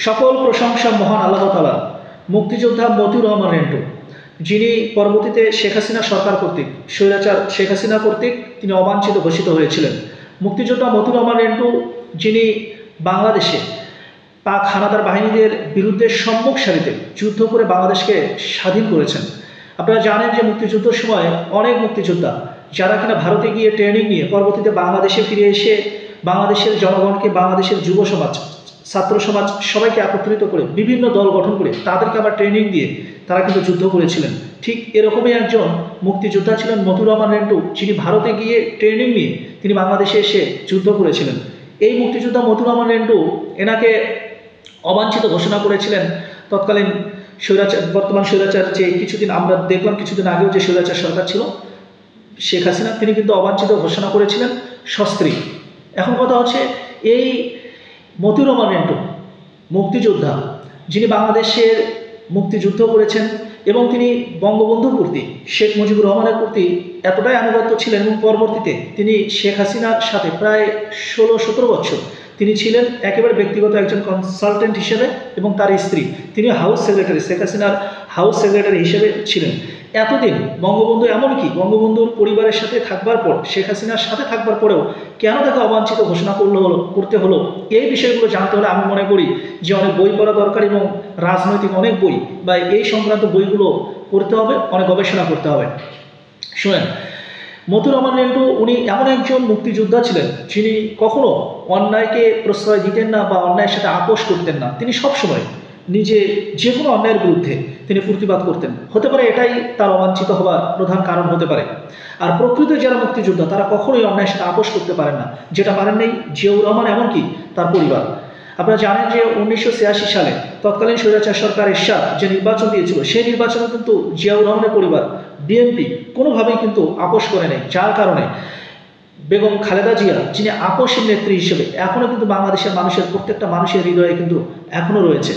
সকল প্রশংসা মহান আল্লাহ তাআলা। মুক্তিযোদ্ধা মতিউর রহমান রেন্টু, যিনি পরবর্তীতে শেখ হাসিনা সরকার কর্তৃক স্বৈরাচার শেখ হাসিনা কর্তৃক তিনি অবাঞ্ছিত ঘোষিত হয়েছিলেন। মুক্তিযোদ্ধা মতিউর রহমান রেন্টু, যিনি বাংলাদেশে পাক হানাদার বাহিনীদের বিরুদ্ধে সম্মুখ সারিতে যুদ্ধ করে বাংলাদেশকে স্বাধীন করেছেন। আপনারা জানেন যে মুক্তিযুদ্ধের সময় অনেক মুক্তিযোদ্ধা যারা কিনা ভারতে গিয়ে ট্রেনিং নিয়ে পরবর্তীতে বাংলাদেশে ফিরে এসে বাংলাদেশের জনগণকে, বাংলাদেশের যুব সমাজ, ছাত্র সমাজ সবাইকে একত্রিত করে বিভিন্ন দল গঠন করে তাদেরকে আবার ট্রেনিং দিয়ে তারা কিন্তু যুদ্ধ করেছিলেন। ঠিক এরকমই একজন মুক্তিযোদ্ধা ছিলেন মতিউর রহমান রেন্টু, যিনি ভারতে গিয়ে ট্রেনিং নিয়ে তিনি বাংলাদেশে এসে যুদ্ধ করেছিলেন। এই মুক্তিযোদ্ধা মতিউর রহমান রেন্টু এনাকে অবাঞ্ছিত ঘোষণা করেছিলেন তৎকালীন স্বৈরাচার, বর্তমান স্বৈরাচার যে কিছুদিন আমরা দেখলাম কিছুদিন আগেও যে স্বৈরাচার সরকার ছিল শেখ হাসিনা, তিনি কিন্তু অবাঞ্ছিত ঘোষণা করেছিলেন সস্ত্রীক। এখন কথা হচ্ছে এই মতিউর রহমান রেন্টু মুক্তিযোদ্ধা, যিনি বাংলাদেশের মুক্তিযুদ্ধ করেছেন এবং তিনি বঙ্গবন্ধুর প্রতি, শেখ মুজিবুর রহমানের প্রতি এতটাই আনুগত্য ছিলেন এবং পরবর্তীতে তিনি শেখ হাসিনার সাথে প্রায় 16-17 বছর তিনি ছিলেন একেবারে ব্যক্তিগত একজন কনসালটেন্ট হিসেবে, এবং তার স্ত্রী তিনি হাউস সেক্রেটারি, শেখ হাসিনার হাউস সেক্রেটারি হিসেবে ছিলেন এতদিন। বঙ্গবন্ধু এমনকি বঙ্গবন্ধুর পরিবারের সাথে থাকবার পর, শেখ হাসিনার সাথে থাকবার পরেও কেন তাকে অবাঞ্ছিত ঘোষণা করতে হলো, এই বিষয়গুলো জানতে হলে আমি মনে করি যে অনেক বই পড়া দরকার এবং রাজনৈতিক অনেক বই বা এই সংক্রান্ত বইগুলো পড়তে হবে, অনেক গবেষণা করতে হবে। শোনেন, মতিউর রহমান রেন্টু উনি এমন একজন মুক্তিযোদ্ধা ছিলেন যিনি কখনো অন্যায়কে প্রশ্রয় দিতেন না বা অন্যায়ের সাথে আপোষ করতেন না। তিনি সবসময় নিজে যে কোনো অন্যায়ের বিরুদ্ধে তিনি প্রতিবাদ করতেন। হতে পারে এটাই তার অবাঞ্ছিত হবার প্রধান কারণ হতে পারে। আর প্রকৃত যারা মুক্তিযোদ্ধা তারা কখনোই অন্যায়ের সাথে আপোষ করতে পারেন না, যেটা পারেন নাই জিয়াউর রহমান এমনকি তার পরিবার। আপনারা জানেন যে 1986 সালে তৎকালীন স্বৈরাচার সরকার এরশাদ যে নির্বাচন দিয়েছিল, সেই নির্বাচনে কিন্তু জিয়াউর রহমানের পরিবার বিএনপি কোনোভাবেই কিন্তু আপোষ করে নেই, যার কারণে বেগম খালেদা জিয়া, যিনি আপোষের নেত্রী হিসেবে এখনও কিন্তু বাংলাদেশের মানুষের প্রত্যেকটা মানুষের হৃদয়ে কিন্তু এখনও রয়েছে।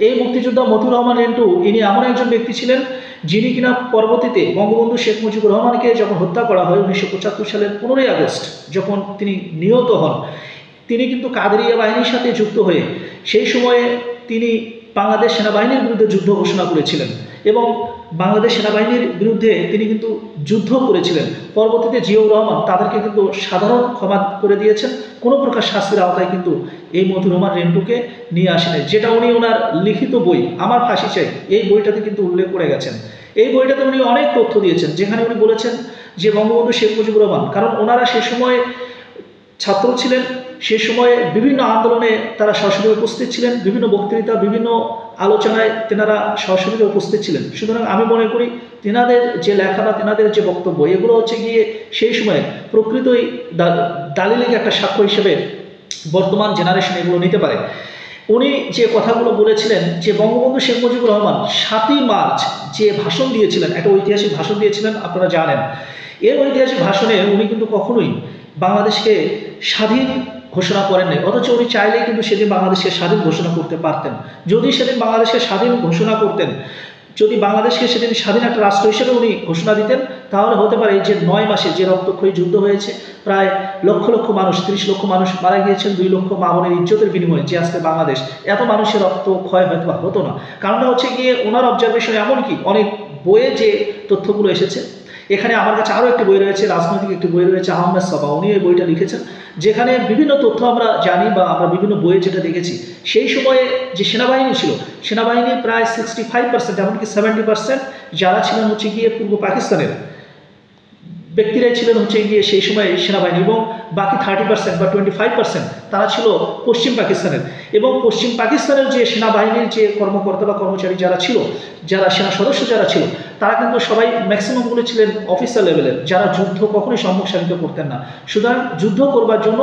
এই মুক্তিযোদ্ধা মতিউর রহমান রেন্টু ইনি এমন একজন ব্যক্তি ছিলেন যিনি কিনা পরবর্তীতে বঙ্গবন্ধু শেখ মুজিবুর রহমানকে যখন হত্যা করা হয় 1975 সালের 15ই আগস্ট যখন তিনি নিহত হন, তিনি কিন্তু কাদেরিয়া বাহিনীর সাথে যুক্ত হয়ে সেই সময়ে তিনি বাংলাদেশ সেনাবাহিনীর বিরুদ্ধে যুদ্ধ ঘোষণা করেছিলেন এবং বাংলাদেশ সেনাবাহিনীর বিরুদ্ধে তিনি কিন্তু যুদ্ধ করেছিলেন। পরবর্তীতে জিয়াউর রহমান তাদেরকে কিন্তু সাধারণ ক্ষমা করে দিয়েছেন, কোনো প্রকার শাস্তির আওতায় কিন্তু এই মতিউর রহমান রেন্টুকে নিয়ে আসেন, যেটা উনি ওনার লিখিত বই আমার ফাঁসি চাই এই বইটাতে কিন্তু উল্লেখ করে গেছেন। এই বইটাতে উনি অনেক তথ্য দিয়েছেন, যেখানে উনি বলেছেন যে বঙ্গবন্ধু শেখ মুজিবুর রহমান, কারণ ওনারা সে সময় ছাত্র ছিলেন, সে সময়ে বিভিন্ন আন্দোলনে তারা সরাসরি উপস্থিত ছিলেন, বিভিন্ন বক্তৃতা, বিভিন্ন আলোচনায় তেনারা সরাসরি উপস্থিত ছিলেন। সুতরাং আমি মনে করি তেনাদের যে লেখা বা তেনাদের যে বক্তব্য এগুলো হচ্ছে গিয়ে সেই সময় প্রকৃতই দালিলিক একটা সাক্ষ্য হিসেবে বর্তমান জেনারেশন এগুলো নিতে পারে। উনি যে কথাগুলো বলেছিলেন যে বঙ্গবন্ধু শেখ মুজিবুর রহমান 7ই মার্চ যে ভাষণ দিয়েছিলেন, একটা ঐতিহাসিক ভাষণ দিয়েছিলেন, আপনারা জানেন। এর ঐতিহাসিক ভাষণে উনি কিন্তু কখনোই বাংলাদেশকে স্বাধীন ঘোষণা করেন নাই, অথচ উনি চাইলেই কিন্তু সেদিন বাংলাদেশকে স্বাধীন ঘোষণা করতে পারতেন। যদি সেদিন বাংলাদেশকে স্বাধীন ঘোষণা করতেন, যদি বাংলাদেশকে সেদিন স্বাধীন একটা রাষ্ট্র হিসেবে উনি ঘোষণা দিতেন, তাহলে হতে পারে যে 9 মাসে যে রক্তক্ষয়ী যুদ্ধ হয়েছে, প্রায় লক্ষ লক্ষ মানুষ, 30 লক্ষ মানুষ মারা গিয়েছেন, 2 লক্ষ মা বোনের ইজ্জতের বিনিময়ে যে আজকে বাংলাদেশ, এত মানুষের রক্ত ক্ষয় হয়তো হতো না। কারণটা হচ্ছে গিয়ে ওনার অবজারভেশন, এমনকি অনেক বইয়ে যে তথ্যগুলো এসেছে, এখানে আমার কাছে আরও একটি বই রয়েছে, রাজনৈতিক একটি বই রয়েছে, আহমেদ সাবা, উনি এই বইটা লিখেছেন, যেখানে বিভিন্ন তথ্য আমরা জানি বা আমরা বিভিন্ন বইয়ে যেটা দেখেছি, সেই সময়ে যে সেনাবাহিনী ছিল, সেনাবাহিনীর প্রায় 65% এমনকি 70% যারা ছিলেন হচ্ছে গিয়ে পূর্ব পাকিস্তানের ব্যক্তিরাই ছিলেন হচ্ছে গিয়ে সেই সময় সেনাবাহিনী, এবং বাকি 30% বা 25% তারা ছিল পশ্চিম পাকিস্তানের। এবং পশ্চিম পাকিস্তানের যে সেনাবাহিনীর যে কর্মকর্তা বা কর্মচারী যারা ছিল, যারা সেনা সদস্য যারা ছিল, তারা কিন্তু সবাই ম্যাক্সিমামগুলো ছিলেন অফিসার লেভেলের, যারা যুদ্ধ কখনোই সম্মুখ সারিতে করতেন না। সুতরাং যুদ্ধ করবার জন্য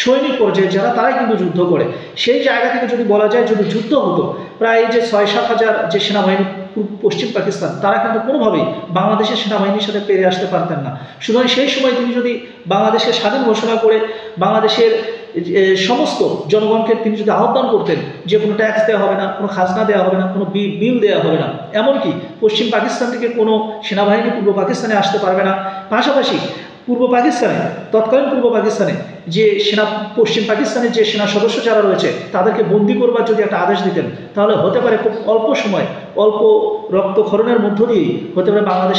সৈনিক পর্যায়ে যারা, তারাই কিন্তু যুদ্ধ করে। সেই জায়গা থেকে যদি বলা যায় যদি যুদ্ধ হতো, প্রায় এই যে 6-7 হাজার যে সেনাবাহিনী পশ্চিম পাকিস্তান, তারা কিন্তু কোনোভাবেই বাংলাদেশের সেনাবাহিনীর সাথে পেরে আসতে পারতেন না। সুতরাং সেই সময় তিনি যদি বাংলাদেশকে স্বাধীন ঘোষণা করে বাংলাদেশের সমস্ত জনগণকে তিনি যদি আহ্বান করতেন যে কোনো ট্যাক্স দেওয়া হবে না, কোনো খাজনা দেওয়া হবে না, কোনো বিল দেওয়া হবে না, এমনকি পশ্চিম পাকিস্তান থেকে কোনো সেনাবাহিনী পূর্ব পাকিস্তানে আসতে পারবে না, পাশাপাশি পূর্ব পাকিস্তানে, তৎকালীন পূর্ব পাকিস্তানে যে সেনা, পশ্চিম পাকিস্তানের যে সেনা সদস্য যারা রয়েছে তাদেরকে বন্দি করবার যদি একটা আদেশ দিতেন, তাহলে হতে পারে খুব অল্প সময়, অল্প রক্তক্ষরণের মধ্য দিয়েই হতে পারে বাংলাদেশ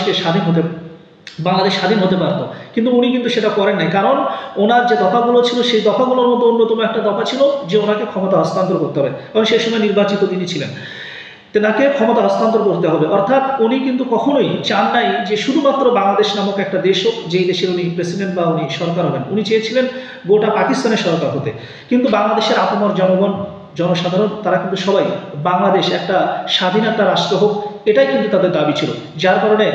স্বাধীন হতে পারত। কিন্তু উনি কিন্তু সেটা করেন নাই, কারণ ওনার যে দফাগুলো ছিল সেই দফাগুলোর মধ্যে অন্যতম একটা দফা ছিল যে ওনাকে ক্ষমতা হস্তান্তর করতে হবে, কারণ সেই সময় নির্বাচিত তিনি ছিলেন, তেনাকে ক্ষমতা হস্তান্তর করতে হবে। অর্থাৎ উনি কিন্তু কখনোই চান নাই যে শুধুমাত্র বাংলাদেশ নামক একটা দেশ হোক, যেই দেশের উনি প্রেসিডেন্ট বা উনি সরকার হবেন। উনি চেয়েছিলেন গোটা পাকিস্তানের সরকার হতে। কিন্তু বাংলাদেশের আপামর জনগণ, জনসাধারণ তারা কিন্তু সবাই বাংলাদেশ একটা স্বাধীন একটা রাষ্ট্র হোক, এটাই কিন্তু তাদের দাবি ছিল। যার কারণে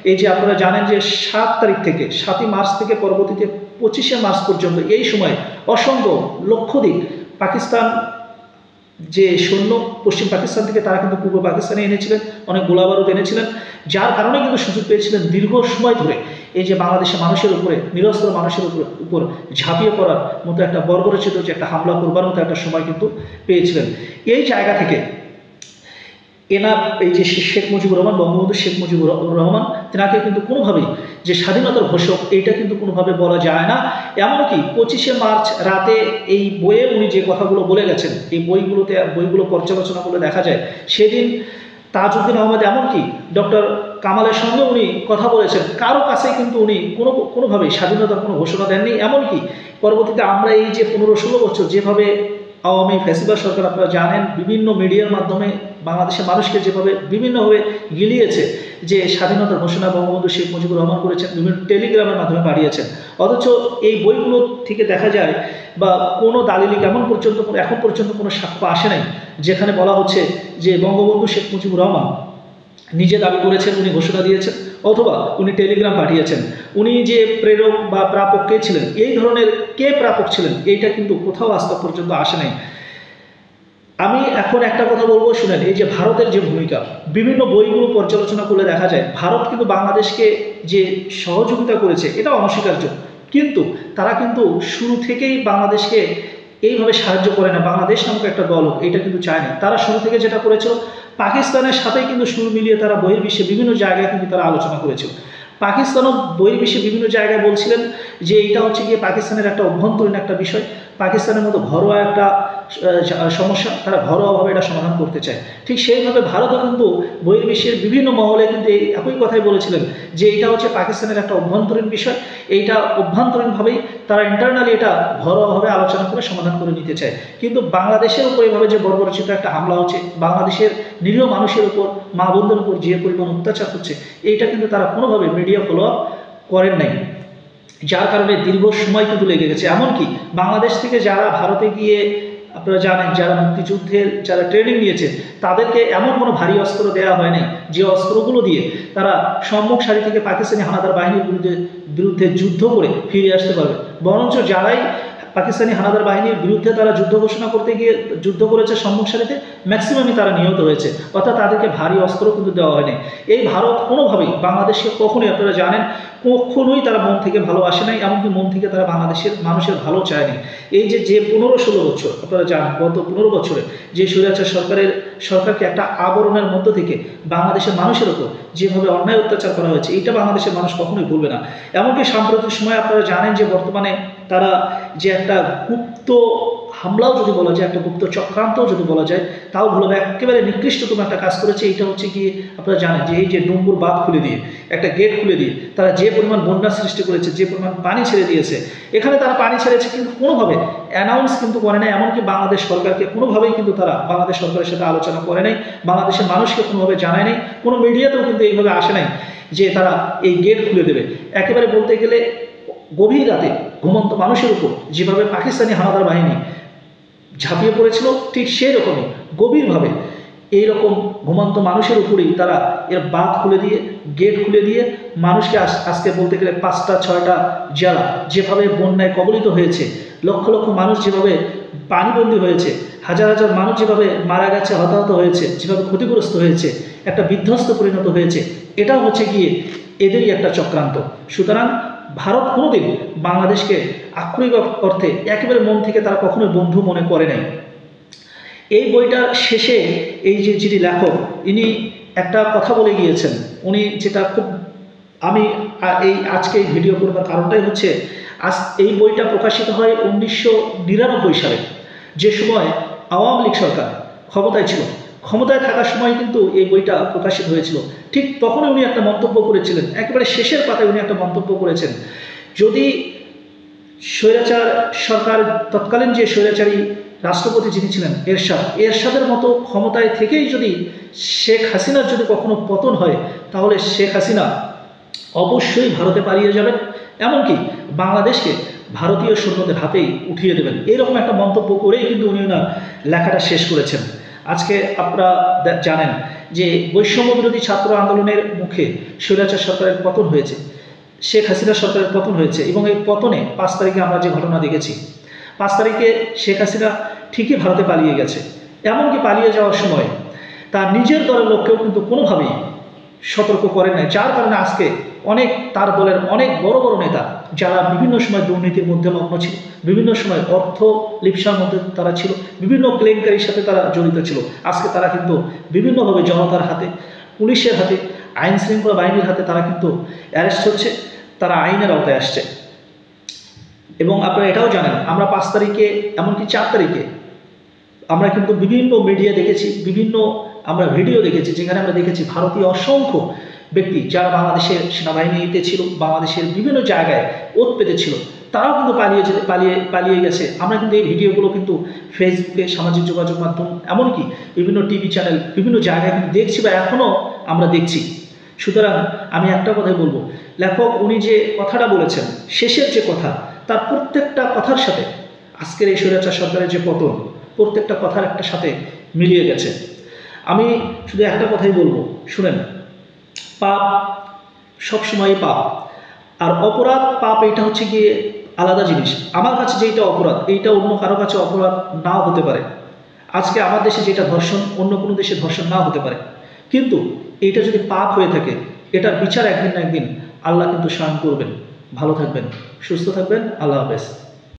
এই যে আপনারা জানেন যে 7 তারিখ থেকে 7ই মার্চ থেকে পরবর্তীতে 25শে মার্চ পর্যন্ত এই সময় অসংখ্য লক্ষাধিক পাকিস্তান যে সৈন্য পশ্চিম পাকিস্তান থেকে তারা কিন্তু পূর্ব পাকিস্তানে এনেছিলেন, অনেক গোলাবারুদ এনেছিলেন, যার কারণে কিন্তু সুযোগ পেয়েছিলেন দীর্ঘ সময় ধরে এই যে বাংলাদেশের মানুষের উপরে, নিরস্ত্র মানুষের উপর ঝাঁপিয়ে পড়ার মতো একটা বর্বরচিত যে একটা হামলা করবার মতো একটা সময় কিন্তু পেয়েছিলেন। এই জায়গা থেকে এই যে শেখ মুজিবুর রহমান, বঙ্গবন্ধু শেখ মুজিবুর রহমান, তেনাকে কিন্তু কোনোভাবেই যে স্বাধীনতার ঘোষক এইটা কিন্তু কোনোভাবে বলা যায় না। এমনকি 25শে মার্চ রাতে এই বইয়ে উনি যে কথাগুলো বলে গেছেন, এই বইগুলো পর্যালোচনা করলে দেখা যায় সেদিন তাজউদ্দিন আহমেদ এমনকি ডক্টর কামালের সঙ্গে উনি কথা বলেছেন, কারো কাছেই কিন্তু উনি কোনোভাবেই স্বাধীনতার কোনো ঘোষণা দেননি। এমনকি পরবর্তীতে আমরা এই যে 15-16 বছর যেভাবে আওয়ামী ফ্যাসিবাদ সরকার, আপনারা জানেন, বিভিন্ন মিডিয়ার মাধ্যমে বাংলাদেশের মানুষকে যেভাবে বিভিন্নভাবে গিলিয়েছে যে স্বাধীনতার ঘোষণা বঙ্গবন্ধু শেখ মুজিবুর রহমান করেছেন, বিভিন্ন টেলিগ্রামের মাধ্যমে পাঠিয়েছেন, অথচ এই বইগুলো থেকে দেখা যায় বা কোনো দালিলিক এখন পর্যন্ত কোনো সাক্ষ্য আসে নাই যেখানে বলা হচ্ছে যে বঙ্গবন্ধু শেখ মুজিবুর রহমান নিজে দাবি করেছেন, উনি ঘোষণা দিয়েছেন, অথবা উনি টেলিগ্রাম পাঠিয়েছেন। উনি যে প্রেরক বা প্রাপক কে ছিলেন, এই ধরনের কে প্রাপক ছিলেন, এইটা কিন্তু কোথাও আজ পর্যন্ত আসে নাই। আমি এখন একটা কথা বলবো, শুনেন। এই যে ভারতের যে ভূমিকা, বিভিন্ন বইগুলো পর্যালোচনা করলে দেখা যায় ভারত কিন্তু বাংলাদেশকে যে সহযোগিতা করেছে এটা অনস্বীকার্য, কিন্তু তারা কিন্তু শুরু থেকেই বাংলাদেশকে এইভাবে সাহায্য করে না, বাংলাদেশ নামক একটা দল হোক, এটা কিন্তু চায় না। তারা শুরু থেকে যেটা করেছিল, পাকিস্তানের সাথেই কিন্তু সুর মিলিয়ে তারা বহির্বিশ্বে বিভিন্ন জায়গায় কিন্তু তারা আলোচনা করেছিল। পাকিস্তানও বহির্বিশ্বে বিভিন্ন জায়গায় বলছিলেন যে এইটা হচ্ছে গিয়ে পাকিস্তানের একটা অভ্যন্তরীণ একটা বিষয়, পাকিস্তানের মতো ঘরোয়া একটা সমস্যা, তারা ঘরোয়াভাবে এটা সমাধান করতে চায়। ঠিক সেইভাবে ভারতও কিন্তু বহির্বিশ্বের বিভিন্ন মহলে কিন্তু এই একই কথাই বলেছিলেন যে এটা হচ্ছে পাকিস্তানের একটা অভ্যন্তরীণ বিষয়, এইটা অভ্যন্তরীণভাবেই তারা ইন্টারনালি এটা ঘরোয়াভাবে আলোচনা করে সমাধান করে নিতে চায়। কিন্তু বাংলাদেশের উপর এইভাবে যে বর্বরচিত একটা হামলা হচ্ছে, বাংলাদেশের নিরীহ মানুষের উপর, মা বোনদের উপর যে পরিমাণ অত্যাচার হচ্ছে, এইটা কিন্তু তারা কোনোভাবে মিডিয়া ফলো আপ করেন নাই, যার কারণে দীর্ঘ সময় কিন্তু লেগে গেছে। এমনকি বাংলাদেশ থেকে যারা ভারতে গিয়ে, আপনারা জানেন, যারা মুক্তিযুদ্ধের যারা ট্রেনিং নিয়েছে, তাদেরকে এমন কোনো ভারী অস্ত্র দেওয়া হয় নাই যে অস্ত্রগুলো দিয়ে তারা সম্মুখ সারি থেকে পাকিস্তানি হানাদার বাহিনীর বিরুদ্ধে যুদ্ধ করে ফিরে আসতে পারবে। বরঞ্চ যারাই পাকিস্তানি হানাদার বাহিনীর বিরুদ্ধে তারা যুদ্ধ ঘোষণা করতে গিয়ে যুদ্ধ করেছে সম্মুখ সারিতে, ম্যাক্সিমামই তারা নিহত হয়েছে, অর্থাৎ তাদেরকে ভারী অস্ত্র কিন্তু দেওয়া হয়নি। এই ভারত কোনোভাবেই বাংলাদেশকে কখনোই, আপনারা জানেন, কখনোই তারা মন থেকে ভালোবাসে নাই, এমনকি মন থেকে তারা বাংলাদেশের মানুষের ভালো চায়নি। এই যে 15-16 বছর, আপনারা জানেন, গত 15 বছরে যে স্বৈরাচার সরকারকে একটা আবরণের মধ্য থেকে বাংলাদেশের মানুষের উপর যেভাবে অন্যায় অত্যাচার করা হয়েছে, এইটা বাংলাদেশের মানুষ কখনোই ভুলবে না। এমনকি সাম্প্রতিক সময় আপনারা জানেন যে বর্তমানে তারা যে একটা গুপ্ত হামলাও যদি বলা যায়, একটা গুপ্ত চক্রান্তও যদি বলা যায়, তাও ভুলবে, একেবারে নিকৃষ্টতম একটা কাজ করেছে। এইটা হচ্ছে কি, আপনারা জানেন যে এই যে ডুম্বুর বাঁধ খুলে দিয়ে, একটা গেট খুলে দিয়ে তারা যে পরিমাণ বন্যা সৃষ্টি করেছে, যে পরিমাণ পানি ছেড়ে দিয়েছে, এখানে তারা পানি ছেড়েছে কিন্তু কোনোভাবে অ্যানাউন্স কিন্তু করে নাই। এমনকি বাংলাদেশ সরকারকে কোনোভাবেই কিন্তু তারা বাংলাদেশ সরকারের সাথে আলোচনা করে নাই, বাংলাদেশের মানুষকে কোনোভাবে জানায় নাই, কোনো মিডিয়াতেও কিন্তু এইভাবে আসে নাই যে তারা এই গেট খুলে দেবে। একেবারে বলতে গেলে গভীর রাতে ঘুমন্ত মানুষের উপর যেভাবে পাকিস্তানি হানাদার বাহিনী ঝাঁপিয়ে পড়েছিল, ঠিক সেই রকমই গভীরভাবে এইরকম ঘুমন্ত মানুষের উপরেই তারা এর বাঁধ খুলে দিয়ে, গেট খুলে দিয়ে মানুষকে আজকে বলতে গেলে 5টা-6টা জেলা যেভাবে বন্যায় কবলিত হয়েছে, লক্ষ লক্ষ মানুষ যেভাবে পানিবন্দী হয়েছে, হাজার হাজার মানুষ যেভাবে মারা গেছে, হতাহত হয়েছে, যেভাবে ক্ষতিগ্রস্ত হয়েছে, একটা বিধ্বস্ত পরিণত হয়েছে, এটাও হচ্ছে গিয়ে এদেরই একটা চক্রান্ত। সুতরাং ভারত কোনোদিন বাংলাদেশকে আক্ষরিক অর্থে একেবারে মন থেকে তারা কখনোই বন্ধু মনে করে নাই। এই বইটার শেষে এই যে যিনি লেখক, ইনি একটা কথা বলে গিয়েছেন, উনি যেটা খুব আমি আজকে এই ভিডিও করবার কারণটাই হচ্ছে এই বইটা প্রকাশিত হয় 1999 সালে, যে সময় আওয়ামী লীগ সরকার ক্ষমতায় ছিল। ক্ষমতায় থাকার সময় কিন্তু এই বইটা প্রকাশিত হয়েছিল। ঠিক তখন উনি একটা মন্তব্য করেছিলেন, একেবারে শেষের পাতায় উনি একটা মন্তব্য করেছেন, যদি স্বৈরাচার সরকার, তৎকালীন যে স্বৈরাচারী রাষ্ট্রপতি যিনি ছিলেন এরশাদের মতো ক্ষমতায় থেকেই যদি শেখ হাসিনার যদি কখনো পতন হয়, তাহলে শেখ হাসিনা অবশ্যই ভারতে পালিয়ে যাবেন, এমনকি বাংলাদেশকে ভারতীয় সৈন্যদের হাতেই উঠিয়ে দেবেন। এরকম একটা মন্তব্য করেই কিন্তু উনি ওনার লেখাটা শেষ করেছেন। আজকে আপনারা জানেন যে বৈষম্য বিরোধী ছাত্র আন্দোলনের মুখে স্বৈরাচার সরকারের পতন হয়েছে, শেখ হাসিনা সরকারের পতন হয়েছে, এবং এই পতনে 5 তারিখে আমরা যে ঘটনা দেখেছি, 5 তারিখে শেখ হাসিনা ঠিকই ভারতে পালিয়ে গেছে। এমনকি পালিয়ে যাওয়ার সময় তার নিজের দলের লোককেও কিন্তু কোনোভাবেই সতর্ক করেন নাই, যার কারণে আজকে তার দলের অনেক বড় বড় নেতা যারা বিভিন্ন সময় দুর্নীতির মধ্যে মগ্ন ছিল, বিভিন্ন সময় অর্থ লিপ্সার মধ্যে তারা ছিল, বিভিন্ন কেলেঙ্কারির সাথে তারা জড়িত ছিল, আজকে তারা কিন্তু বিভিন্নভাবে জনতার হাতে, পুলিশের হাতে, আইন শৃঙ্খলা বাহিনীর হাতে তারা কিন্তু অ্যারেস্ট হচ্ছে, তারা আইনের আওতায় আসছে। এবং আপনারা এটাও জানেন, আমরা 5 তারিখে এমনকি 4 তারিখে আমরা কিন্তু বিভিন্ন মিডিয়া দেখেছি, বিভিন্ন আমরা ভিডিও দেখেছি, যেখানে আমরা দেখেছি ভারতীয় অসংখ্য ব্যক্তি যারা বাংলাদেশের সেনাবাহিনীতে ছিল, বাংলাদেশের বিভিন্ন জায়গায় ওত পেতে ছিল, তারাও কিন্তু পালিয়ে গেছে। আমরা কিন্তু এই ভিডিওগুলো কিন্তু ফেসবুকে, সামাজিক যোগাযোগ মাধ্যম, এমনকি বিভিন্ন টিভি চ্যানেল, বিভিন্ন জায়গায় কিন্তু দেখছি বা এখনও আমরা দেখছি। সুতরাং আমি একটা কথাই বলবো, লেখক উনি যে কথাটা বলেছেন, শেষের যে কথা, তার প্রত্যেকটা কথার সাথে আজকের এই স্বৈরাচার সরকারের যে পতন, প্রত্যেকটা কথার একটা সাথে মিলিয়ে গেছে। আমি শুধু একটা কথাই বলবো, শুনেন, পাপ সবসময় পাপ, আর অপরাধ পাপ এটা হচ্ছে গিয়ে আলাদা জিনিস। আমার কাছে যেটা অপরাধ, এইটা অন্য কারো কাছে অপরাধ নাও হতে পারে। আজকে আমার দেশে যেটা ধর্ষণ, অন্য কোনো দেশে ধর্ষণ নাও হতে পারে, কিন্তু এইটা যদি পাপ হয়ে থাকে, এটার বিচার একদিন না একদিন আল্লাহ কিন্তু স্বয়ং করবেন। ভালো থাকবেন, সুস্থ থাকবেন, আল্লাহ হাফেজ।